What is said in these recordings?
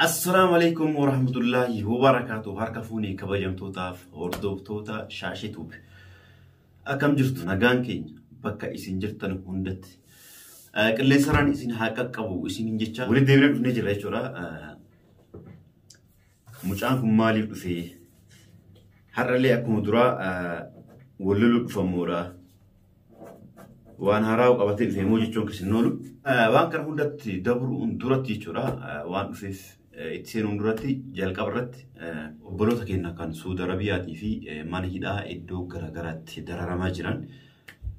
السلام عليكم ورحمة الله وبركاته. هركفوني كبجم توتاف وردوب توتا شاشة توب. أكم جرت نجانكين بكا إسين جرتن هندت. كل سران إسين هاكا كابو إسين جتشا. ولد ديرك نجر رجورا. مجانكم مالي في هرلي أكون درا وللو فمورا. وان هراو قبتي في موجي چون كسنولو. وان كان هندت دبر دراتي جورا. وان في اتسين دراتي جال قبرت. بلوتا كنا كان سود عربياتي في مانهيدا إدو غرغرات درارما جيران.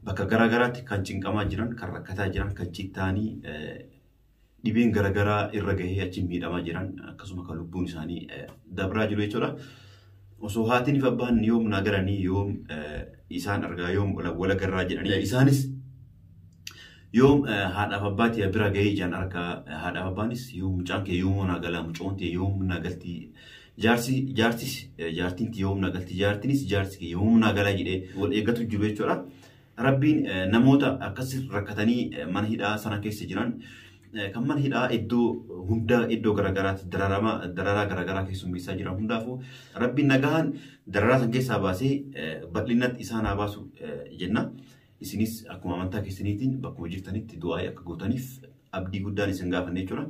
بكا غرغرات كان چنقما جيران كركتا جيران كچيتاني ديبين غرغرا إرغهي أچين ميداما جيران كسوما كلبون ساني دبرا جلو يچورا. وسوهاتني فبان يوم ناغراني يوم إسان أرغا يوم ولا غرا جيران إسانس يوم هذا فباتي أبرا جاي جان أركا هذا فبانيس يوم جانك يوم ناقلا مشونتي يوم ناقلتي جارتين يوم ناقلتي جارتينيس جارتي يوم ناقلا جدي والإيجاتو جبهة شورا ربين نموتا أكسر ركتني من هيدا سنة كيس جيران كم من هيدا هندا إدو غرغرات درارا غرغرا كيسوم بيسا جيران هندا فو ربين نجاهن درارا سنكيس أباسي بدلنات إسان أباسو جنة isinis akkuma amantaa keessaniitiin bakkuma jirtanitti du'aa akka gootaniif abdii guddaan isin gaafanne jechuudha.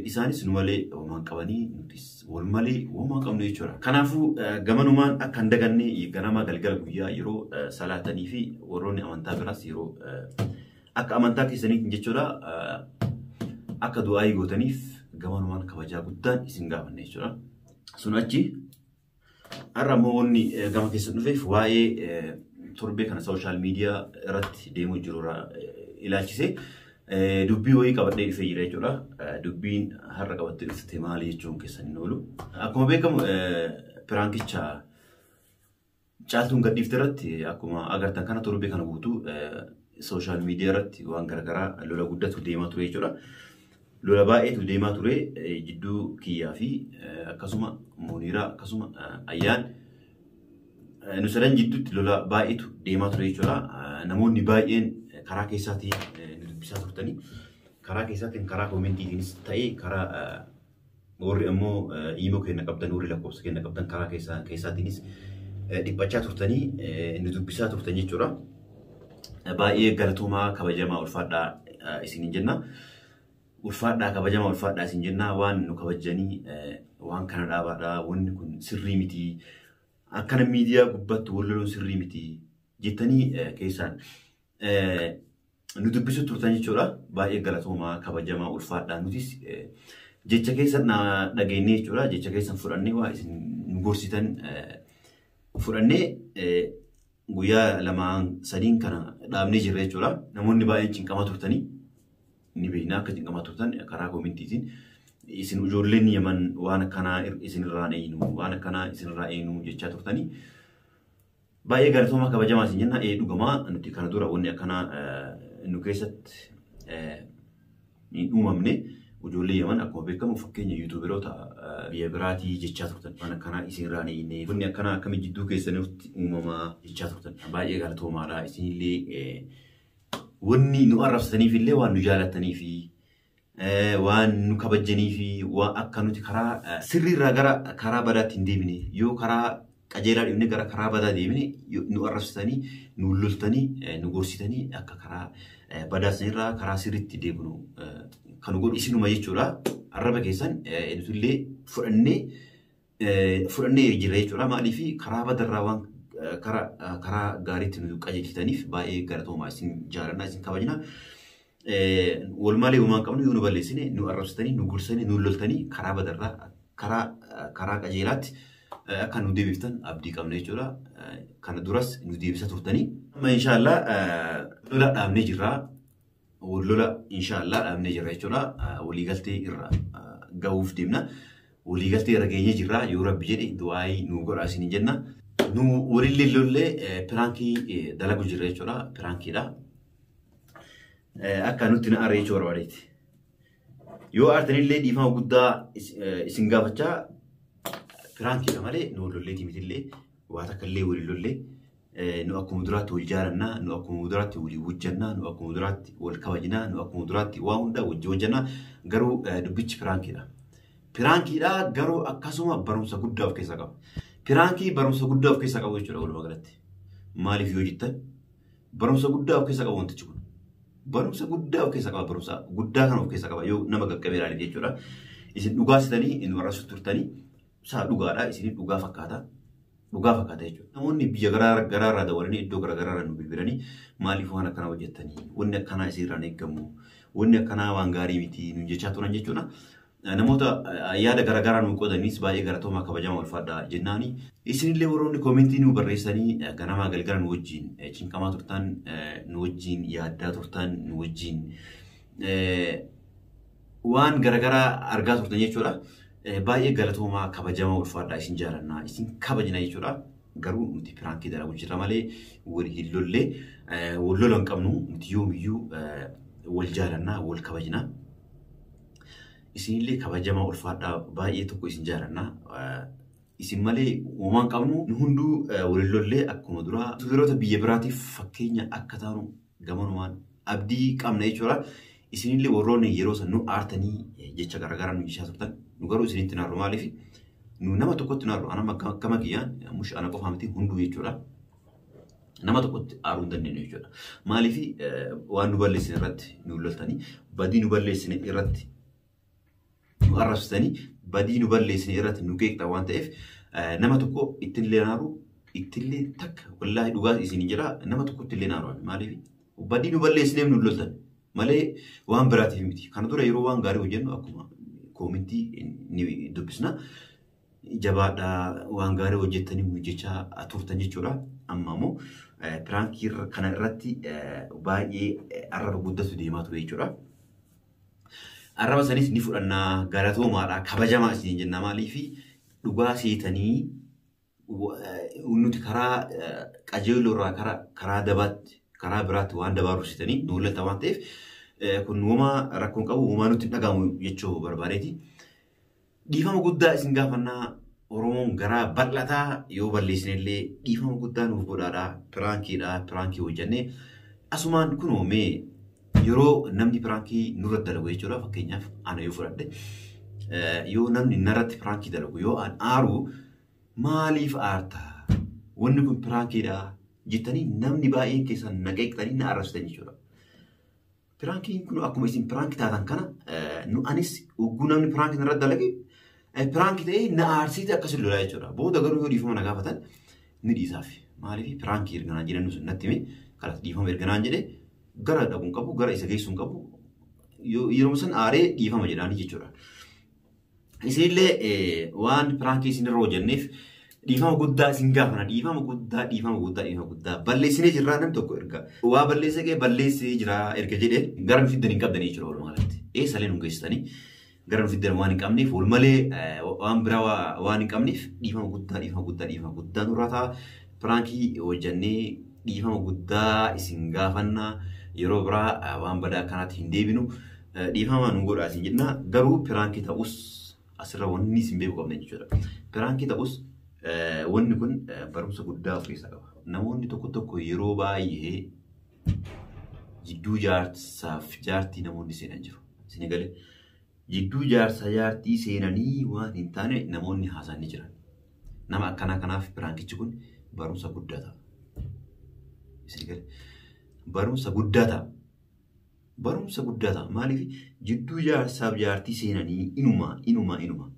Isaanis nu malee waan qabanii nutis wal malee waan qabnu jechuudha. Kanaafuu gamanumaan akka hin daganne ganama galgala guyyaa yeroo salaatanii fi warroonni amantaa biraas yeroo akka amantaa keessaniitiin jechuudha akka du'aa gootaniif gamanumaan kabajaa guddaan isin gaafanne jechuudha. Sun achi har'a immoo wanni gama keessa dhufeef waa'ee torbe kana social media irratti deemu jirura ilaalchise dubbii wayii qabadhee dhufee jira jechuudha. Dubbiin har'a qabattee dhufte maali jechuun keessaniin oolu. Akkuma beekamu piraankicha caaltuun gadhiifte irratti akkuma agartan kana torbe kana guutuu social media irratti waan garagaraa lola guddatu deemaa ture jechuudha. Lola baay'eetu deemaa ture jidduu kiyyaa fi akkasuma Muniraa akkasuma Ayyaan nusadan jidduutti lola baay'eetu deemaa ture jechuudha. Namoonni baay'een karaa keessaatiin nu dubbisaa turtanii karaa keessaatiin karaa koomentiitiinis ta'ee karaa warri ammoo iimoo kenna qabdan warri lakkoofsa kenna qabdan karaa keessaatiinis dhiphachaa turtanii nu dubbisaa turtan jechuudha. Baay'ee galatoomaa kabajamaa ulfaadhaa isiniin jenna. Ulfaadhaa kabajamaa ulfaadhaa isin jenna waan nu kabajanii waan kana dhaabaadhaa wanni kun sirrii miti. Akkana miidiyaa gubbaatti walloon sirrii miti jettanii keessaan nu dubbisuu turtan jechuudha. Baay'ee galatoomaa kabajamaa ulfaadhaa nutis jecha keessan dhageenyee jechuudha. Jecha keessan fudhannee waa isin nu gorsitan fudhannee guyyaa lamaan sadiin kana dhaabnee jirra jechuudha. Namoonni baay'een cinqamaa turtanii ni beekna akka cinqamaa turtan karaa koomentiitiin. Isin ijoolleen Yaman waan akkanaa isinirraa eeyinu waan akkanaa isinirraa eeyinu jechaa turtanii baay'ee galatoomaa kabajamaa isin jenna. Dhugumaa nuti kana dura wanni akkanaa nu keessatti hin uumamne ijoollee Yaman akkuma beekamu fakkeenya yuutuuberoota biyya biraatii jechaa turtan waan akkanaa isinirraa eeyine wanni akkanaa akkami jidduu keessanitti uumamaa jechaa turtan baay'ee galatoomaadha. Isinillee wanni nu arrabsitaniif illee waan nu jaalatanii fi waan nu kabajanii fi waan akka nuti karaa sirriirraa gara karaa badaatti hin deemine yoo karaa qajeelaa deemne gara karaa badaa deemne nu arrabsitanii nu loltanii nu gorsitanii akka karaa badaasanirraa karaa sirriitti deemnu kan godhu isinuma jechuudha. Arraba keessan nutullee fudhannee jirra jechuudha. Maaliif karaa badarraa waan karaa gaariitti nu qajeelchitaniif baay'ee galatoomaa isin jaalannaa isin kabajna. Walmalee uumaan qabnu yoo nu balleessine nu arrabsitanii nu gorsanii nu loltanii karaa badarraa karaa qajeelaatti akka nu deebiftan abdii qabna jechuudha. Kana duras nu deebisa turtanii. Amma inshaallah lola dhaabnee jirra. Lola inshaallah dhaabnee jirra jechuudha. Waliigaltee irra gahuuf deemna. Waliigaltee irra geenyee jirra. Yoo Rabbi jedhe du'aayii nu godhaa isin jenna. Nu walillee lollee piraankii dalagu jirra jechuudha. Piraankiidha. Akka nuti na arreechuu barbaadeeti. Yoo artanillee dhiifama guddaa isin gaafachaa piraankiidha malee nu lolleetii mitillee waa takkallee walii lollee nu akkuma duraatti wal jaarannaa nu akkuma duraatti walii wajjannaa nu akkuma duraatti wal kabajnaa nu akkuma duraatti waa hunda wajji wajjannaa garuu dubbichi piraankiidha. Piraankiidhaa garuu akkasuma barumsa guddaa of keessaa qaba. Piraankii barumsa guddaa of keessaa qabu jechuudha walumaa galatti. Maaliif yoo jettan barumsa guddaa of keessaa qabu wantichi kun. Barumsa guddaa of keessaa qaba barumsa guddaa kan of keessaa qaba yoo nama qaqqabee ilaalee jechuudha. Isin dhugaasitanii inni warra turtanii isaa dhugaadhaa isin dhugaa fakkaata. Dhugaa fakkaata jechuudha. Namoonni biyya garaarraa dabalanii iddoo garaagaraa nu bilbilanii maaliif waan akkanaa hojjettanii wanni akkanaa isinirraan eeggamu wanni akkanaa waan gaarii miti nu jechaa turan jechuudha. Namoota yaada garaagaraa nu qoodaniis baay'ee galatoomaa kabajamaa ulfaadhaa jennaani. Isinillee warroonni koomentii nu barreessanii ganamaa galgala nu wajjin cinqamaa turtan nu wajjin yaaddaa turtan nu wajjin waan garaagaraa argaa turtan jechuudha. Baay'ee galatoomaa kabajamaa ulfaadhaa isin jaalannaa isin kabajna jechuudha. Garuu nuti piraankii dalagu jirra malee walii hin lollee wal lola hin qabnu nuti yoomiyyuu wal jaalannaa wal kabajna. Isinillee kabajamaa ulfaadhaa baay'ee tokko isin jaalannaa. Isin malee uumaan qabnu nu hunduu wal lollee akkuma duraa firoota biyya biraatiif fakkeenya akka taanu gamanumaan abdii qabna jechuudha. Isinillee warroonni yeroo san nu aartanii jecha garaagaraa nu jechaa turtan nu garuu isinitti naarru maaliif nu nama tokkotti naarru ana akkama kiyyaan mush ana qofa miti hunduu jechuudha. Nama tokkotti aaruu hin dandeenyu jechuudha. Maaliif waan nu balleessine irratti nu loltanii badii nu balleessine irratti nu arrabsitanii badii nu balleessine irratti nu qeeqxa waan ta'eef nama tokko ittillee naaru ittillee takka wallaahi dhugaa isin jira nama tokkotti illee naaru maaliif badii nu balleessineef nu loltan malee waan biraatiif miti. Kana dura yeroo waan gaarii hojjennu akkuma koomentii ni dubbisna. Jabaadhaa waan gaarii hojjettanii nu jechaa turtan jechuudha. Amma immoo piraankii kana irratti baay'ee arraba guddatu deemaa ture jechuudha. Arraba sanis ni fudhannaa galatoomaadhaa kabajamaa isin jenna maaliif dhugaa seetanii nuti karaa qajeelurraa karaa dabaatti karaa biraatti waan dabaaruusitanii nu lolta waan ta'eef kun uumaa rakkoon qabu uumaa nutti dhagahamu jechuu barbaadeeti. Dhiifama guddaa isin gaafannaa Oromoon garaa bal'ataa yoo balleessinellee dhiifama guddaa nuuf godhaadhaa piraankii hojjannee asumaan kunoo mee yeroo namni piraankii nurratti dalagu jechuudha. Fakkeenyaaf ana yoo fudhadhe yoo namni narratti piraankii dalagu yoo an aaru maaliif aartaa wanni kun piraankiidha jettanii namni baay'een keessan naqeeqtanii na arrabsitan jechuudha. Piraankiin kun akkuma isin piraankii taatan kana nu anis ugguu namni piraankii narratti dalage piraankii ta'ee na aarsiite akkasii lolaa jechuudha. Booda garuu yoo dhiifama na gaafatan ni dhiisaaf. Maaliif piraankii erganaan jedhan sun natti hime kanas dhiifama erganaan jedhe gara dhabuun qabu gara isa geessuun qabu yeroo san aaree dhiifama jedhaanii jechuudha. Isinillee waan piraankii isin irra hojjenneef dhiifama guddaa isin gaafana dhiifama guddaa balleessinee jirraa namni tokko erga waa balleessee balleessee jira erga jedhee gara nu fiddan hin qabdanii jechuudha walumaa galatti. Eessalee nu geessitanii gara nu fiddan waan hin qabneef wal malee waan biraa waan hin qabneef dhiifama guddaa nurraa ta'a. Piraankii hojjennee dhiifama guddaa isin gaafannaa yeroo biraa waan badaa akkanaatti hin deebinu dhiifama nu godhaa isin jenna. Garuu piraankii ta'us asirra wanni isin beeku qabna jechuudha. Piraankii ta'us wanni kun barumsa guddaa of keessaa qaba. Namoonni tokko yeroo baay'ee jidduu jaarsaaf jaartii namoonni seenan jiru. Isin galee jidduu jaarsa jaartii seenanii waan hin taane namoonni haasa'anii jiran. Nama akkanaa kanaaf piraankichi kun barumsa guddaa ta'a. Isin galee barumsa guddaa ta'a. Barumsa guddaa ta'a. Maaliif jidduu jaarsaaf jaartii seenanii inuma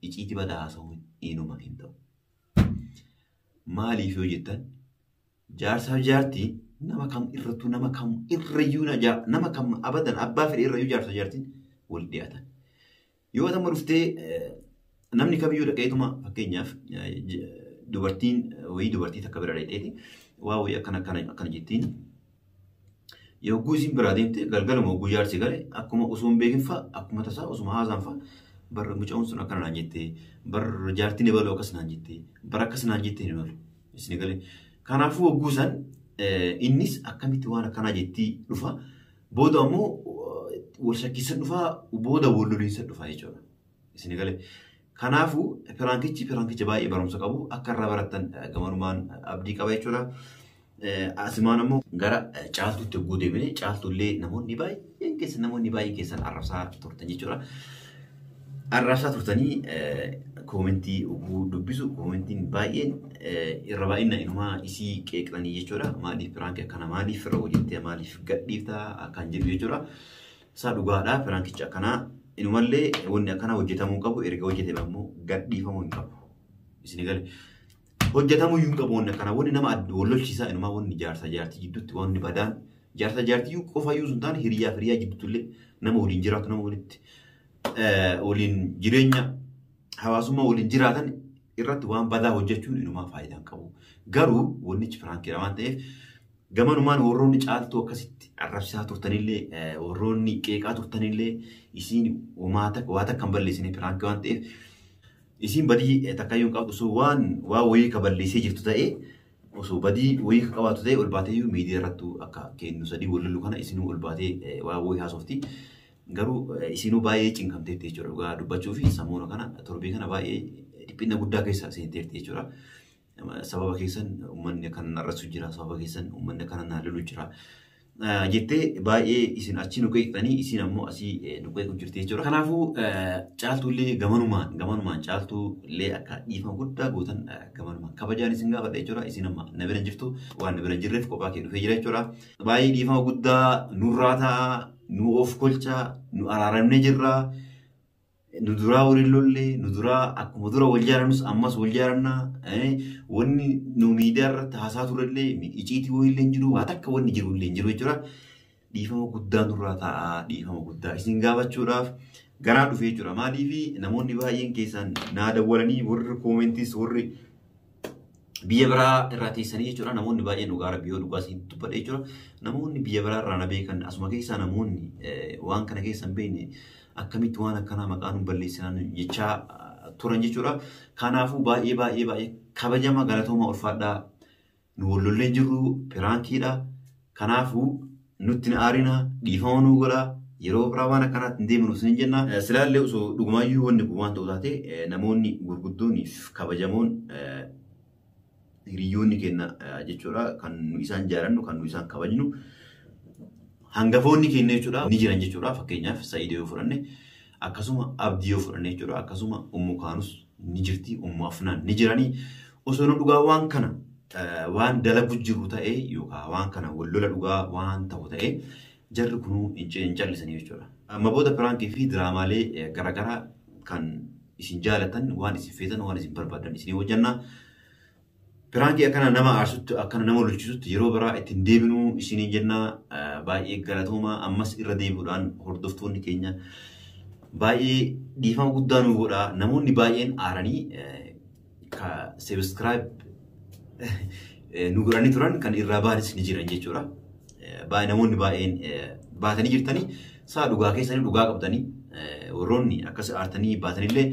iciiti badaa haasa'uun inuma hin ta'u. Maaliif yoo jettan jaarsaaf jaartii nama kam irrattuu nama kam irrayyuu nama kam abadan abbaa fedhe irrayyuu jaarsa jaartiin wal dhiyaatan. Yoo amma dhuftee namni kamiyyuu dhaqeetuma fakkeenyaaf dubartii takka bira dheedheeti waa wayii akkana jettiin. Yogguu isin biraa deemte galgaluma yogguu jaarsi gale akkuma osoo hin beekin fa'a akkuma tasaa osuma haasaan fa'a barra muca'uun sun akkana naan jettee barra jaartiin ebaloo akkas naan jettee bara akkas naan jettee hin oolu isin galee. Kanaafuu yogguu san innis akkamitti waan akkanaa jettii dhufa booda ammoo wal shakkiisan dhufa booda wal loliinsa dhufa jechuudha isin galee. Kanaafuu piraankicha baay'ee barumsa qabu akka irraa barattan gamanumaan abdii qaba jechuudha. Asimaan ammoo gara caaltuutti yogguu deebine caaltuullee namoonni baay'een keessan arrabsaa turtan jechuudha. arrabsaa turtanii koomentii oguu dubbisu koomentiin baay'een irra baay'ina inumaa isii qeeqlanii jechuudha. Maaliif piraankii akkana maaliif irra hojjettee maaliif gadhiiftaa akkan jedhu jechuudha. Isaa dhugaadhaa piraankicha akkanaa inumallee wanni akkana hojjetamuu qabu erga hojjetame immoo gadhiifamuu hin qabu. Isin galee hojjetamuu hin qabu wanni akkana wanni nama wallolchiisaa inumaa wanni jaarsa jaartii jidduutti wanni badaan jaarsa jaartii qofayyuu sun taane hiriyaa jidduuttillee nama waliin jiraatu nama waliin jireenya hawaasummaa waliin jiraatan irratti waan badaa hojjechuun inumaa faayidaan qabu. Garuu wannichi piraankiidha waan ta'eef gamanumaan warroonni caaltuu akkasitti arrabsaa turtanillee warroonni qeeqaa turtanillee isiin waata kan balleessine piraankii waan ta'eef isiin badii takkayyuu qabu osoo waan wayii ka balleessee jirtu ta'ee osoo badii wayii ka qabaatu ta'ee ol baateeyyuu miidiyaa irrattu akka kennu sadii wallollu kana isinuu ol baatee waa wayii haasofti. Garuu isinuu baay'ee cinqamteetti jechuudha. Dhugaa dubbachuu fi sammuuna kana torbee kana baay'ee dhiphina guddaa keessa seenteetti jechuudha. Sababa keessan uummanni kan narrasu jira. Sababa keessan uummanni kan naalolu jira. Jettee baay'ee isin achi nu qeeqxanii isin ammoo asii nu qeequ jirti jechuudha. Kanaafuu caaltuullee gamanumaan caaltuullee akka dhiifama guddaa gootan gamanumaan kabajaan isin gaafadha jechuudha. Isin amma na bira jirtu waan na bira jirreef kophaa kee dhufee jira jechuudha. Baay'ee dhiifama guddaa nurraa ta'a. Nu of kolcha nu araaramne jirra nu duraa waliin lolle nu duraa akkuma dura wal jaaranus ammas wal jaaranna wanni nu miidiyaa irratti haasaa turellee iciitii wayillee hin jiru waa takka wanni jiru illee hin jiru jechuudha. Dhiifama guddaa nurraa ta'a dhiifama guddaa isin gaafachuudhaaf garaa dhufee jechuudha. Maaliif namoonni baay'een keessaan naa dawwalanii warri koomentis warri biyya biraa irraa teessanii jechuudha. Namoonni baay'een dhugaa rabbiyoo dhugaa siin dubbadha jechuudha. Namoonni biyya biraa irraa na beekan asuma keessaa namoonni waan kana keessa hin beekne akkamitti waan akkanaa maqaa nu balleessinaan jechaa turan jechuudha. Kanaafuu baay'ee kabajama galatooma ulfaadhaa nu wallolleen jirru piraankiidha. Kanaafuu nutti na aarina dhiifama nu godha. Yeroo biraa waan akkanaatti hin deemnu sin jenna. Silaallee osoo dhugumaayyuu wanni kun waan ta'u taate namoonni gurguddooniif kabajamoon hiriyoonni kenna jechuudha. Kan nu isaan jaarannu kan nu isaan kabajnu hangafoonni kenna jechuudha ni jiran jechuudha. Fakkeenyaaf Sa'iid yoo fudhanne akkasuma Abdii yoo fudhanne jechuudha. Akkasuma Ummu Kaanus ni jirti, Ummu Afnaan ni jiranii. Osoo nu dhugaa waan kana waan dalagu jiru ta'ee yookaan waan kana wallola dhugaa waan ta'u ta'ee jarri kunuu hin callisanii jechuudha. Amma booda piraankii fi diraamaalee garaagaraa kan isin jaalatan waan isin feetan waan isin barbaadan isin hojjannaa. Piraankii akkana nama aarsutti akkana nama lolchisutti yeroo biraa ittiin deebinuu isinii jennaa baay'ee galatooma ammas irra deebi'uudhaan hordoftoonni keenya baay'ee dhiifama guddaa nu godha. Namoonni baay'een aaranii ka subscribe nu godhanii turan kan irraa baanis ni jiran jechuudha. Namoonni baay'een baatanii jirtanii saa dhugaa keessanii dhugaa qabdanii warroonni akkas aartanii baatanillee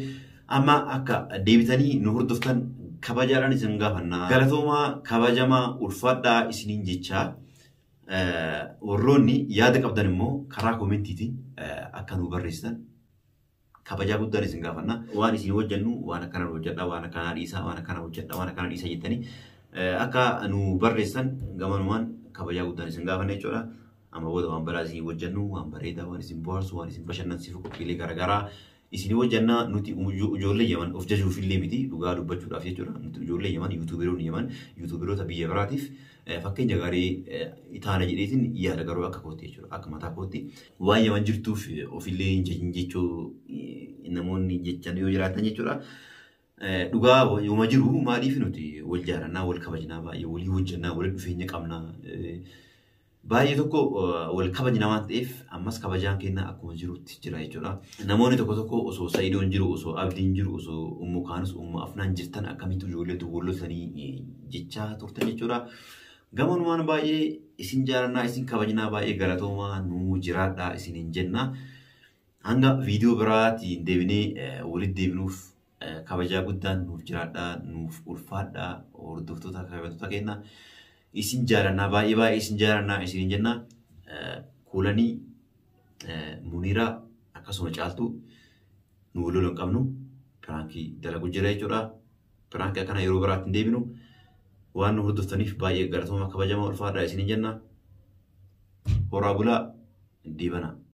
amma akka deebitanii nu hordoftan kabajaadhaan isin gaafanna. Galatooma kabajamaa ulfaadhaa isiniin jechaa warroonni yaada qabdan immoo karaa koomentiitiin akka nu barreessitan kabajaa guddaan isin gaafanna. Waan isin hojjennu waan akkana hojjedha waan akkana dhiisaa waan akkana hojjedha waan akkana dhiisaa jettanii akka nu barreessan gamanumaan kabajaa guddaan isin gaafanna jechuudha. Amma booda waan baraa isin hojjennu waan bareedaa waan isin bohaarsu waan isin bashannansiisu qophiilee garaagaraa isin hojjannaa nuti ijoollee Yaman of jajuuf illee miti dhugaa dubbachuudhaaf jechuudha. Nuti ijoollee Yaman yuutuuberoota biyya biraatiif fakkeenya gaarii itaana jedheetiin yaada garuu akka kootti jechuudha. Akka mataa kootti waan Yaman jirtuuf ofillee hin jechuu namoonni jechan yoo jiraatan jechuudha. Dhugaa yooma jiru maaliif nuti wal jaarannaa wal kabajnaa baay'ee walii hojjannaa wal dhufeenya qabnaa. Baay'ee tokko wal kabajna waan ta'eef ammas kabajaan kenna akkuma jirutti jira jechuudha. Namoonni tokko osoo Sa'iidoon jiru osoo Abdiin jiru osoo Ummu Kaanus Ummu Afnaan jirtan akkamitti ijoollee walloltanii jechaa turtan jechuudha. Gamanumaan baay'ee isin jaarannaa isin kabajnaa baay'ee galatoomaa nu jiraadhaa isiniin jenna. Hanga viidiyoo biraatiin deebinee walitti deebinuuf kabajaa guddaan nuuf jiraadhaa nuuf ulfaadhaa hordoftoota kabajatoota kenna. Isin jaarannaa baay'ee isin jaarannaa isin jenna. Kuulanii Muniiraa akkasuma caaltuu nu waloon qabnu piraankii dalagu jira jechuudha. Piraankii akkana yeroo biraatti hin deebinu waan nu hordoftaniif baay'ee galatooma kabajamaa ulfaadhaa isin jenna. Horaa bulaa deebana.